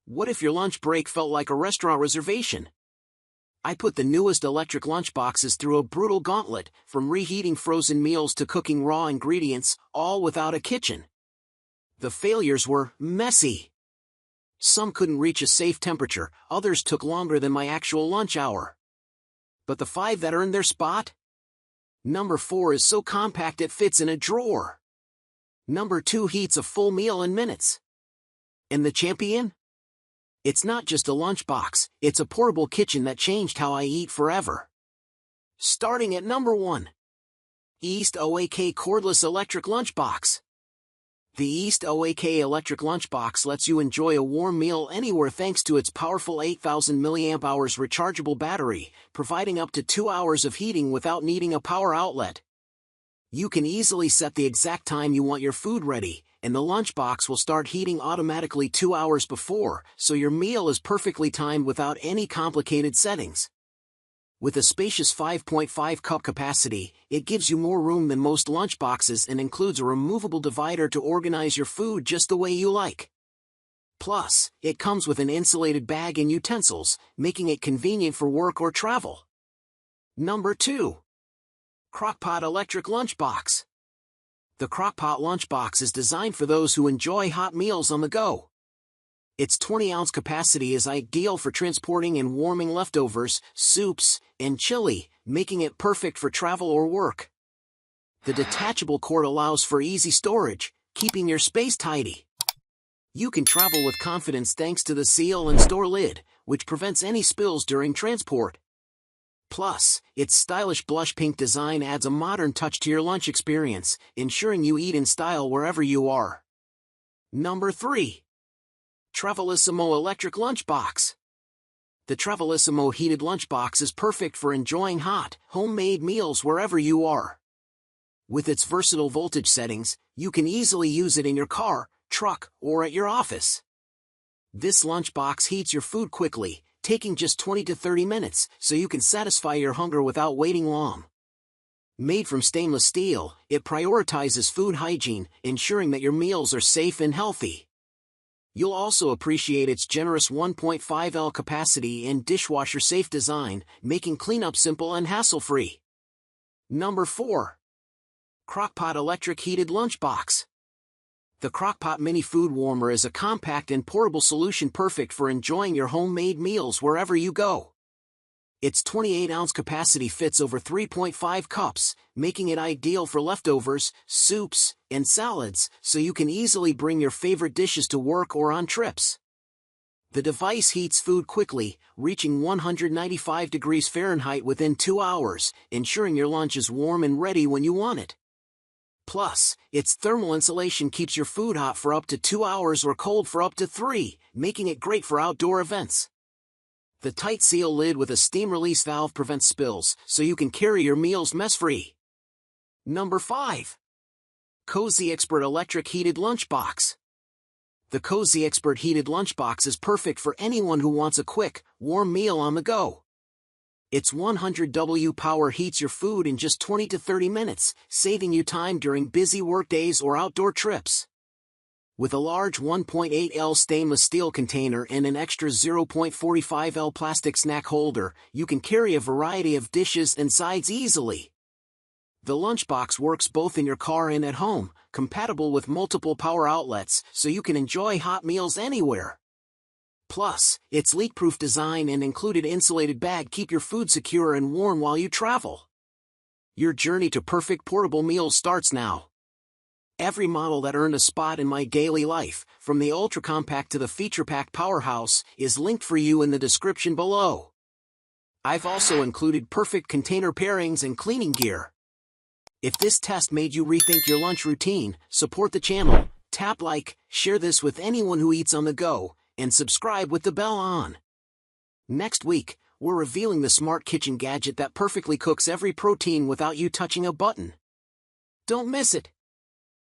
What if your lunch break felt like a restaurant reservation? I put the newest electric lunchboxes through a brutal gauntlet, from reheating frozen meals to cooking raw ingredients, all without a kitchen. The failures were messy. Some couldn't reach a safe temperature, others took longer than my actual lunch hour. But the 5 that earned their spot? Number 4 is so compact it fits in a drawer. Number 2 heats a full meal in minutes. And the champion? It's not just a lunchbox, it's a portable kitchen that changed how I eat forever. Starting at number 1. East OAK Cordless Electric Lunchbox. The East OAK Electric Lunchbox lets you enjoy a warm meal anywhere thanks to its powerful 8,000 mAh rechargeable battery, providing up to 2 hours of heating without needing a power outlet. You can easily set the exact time you want your food ready, and the lunchbox will start heating automatically 2 hours before, so your meal is perfectly timed without any complicated settings. With a spacious 5.5 cup capacity, it gives you more room than most lunchboxes and includes a removable divider to organize your food just the way you like. Plus, it comes with an insulated bag and utensils, making it convenient for work or travel. Number 2. Crock-Pot Electric Lunchbox. The Crock-Pot Lunchbox is designed for those who enjoy hot meals on the go. Its 20-ounce capacity is ideal for transporting and warming leftovers, soups, and chili, making it perfect for travel or work. The detachable cord allows for easy storage, keeping your space tidy. You can travel with confidence thanks to the seal and store lid, which prevents any spills during transport. Plus, its stylish blush pink design adds a modern touch to your lunch experience, ensuring you eat in style wherever you are. Number 3. TRAVELISIMO Electric Lunchbox. The TRAVELISIMO heated lunchbox is perfect for enjoying hot, homemade meals wherever you are. With its versatile voltage settings, you can easily use it in your car, truck, or at your office. This lunchbox heats your food quickly, taking just 20 to 30 minutes, so you can satisfy your hunger without waiting long. Made from stainless steel, it prioritizes food hygiene, ensuring that your meals are safe and healthy. You'll also appreciate its generous 1.5L capacity and dishwasher-safe design, making cleanup simple and hassle-free. Number 4. Crock-Pot Electric Heated Lunchbox. The Crock-Pot Mini Food Warmer is a compact and portable solution perfect for enjoying your homemade meals wherever you go. Its 28-ounce capacity fits over 3.5 cups, making it ideal for leftovers, soups, and salads, so you can easily bring your favorite dishes to work or on trips. The device heats food quickly, reaching 195 degrees Fahrenheit within 2 hours, ensuring your lunch is warm and ready when you want it. Plus, its thermal insulation keeps your food hot for up to 2 hours or cold for up to 3, making it great for outdoor events. The tight seal lid with a steam release valve prevents spills, so you can carry your meals mess-free. Number 5. COZYEXPERT Electric Heated Lunchbox. The COZYEXPERT Heated Lunchbox is perfect for anyone who wants a quick, warm meal on the go. Its 100W power heats your food in just 20 to 30 minutes, saving you time during busy workdays or outdoor trips. With a large 1.8L stainless steel container and an extra 0.45L plastic snack holder, you can carry a variety of dishes and sides easily. The lunchbox works both in your car and at home, compatible with multiple power outlets, so you can enjoy hot meals anywhere. Plus, its leak-proof design and included insulated bag keep your food secure and warm while you travel. Your journey to perfect portable meals starts now. Every model that earned a spot in my daily life, from the ultra-compact to the feature-packed powerhouse, is linked for you in the description below. I've also included perfect container pairings and cleaning gear. If this test made you rethink your lunch routine, support the channel, tap like, share this with anyone who eats on the go, and subscribe with the bell on. Next week, we're revealing the smart kitchen gadget that perfectly cooks every protein without you touching a button. Don't miss it!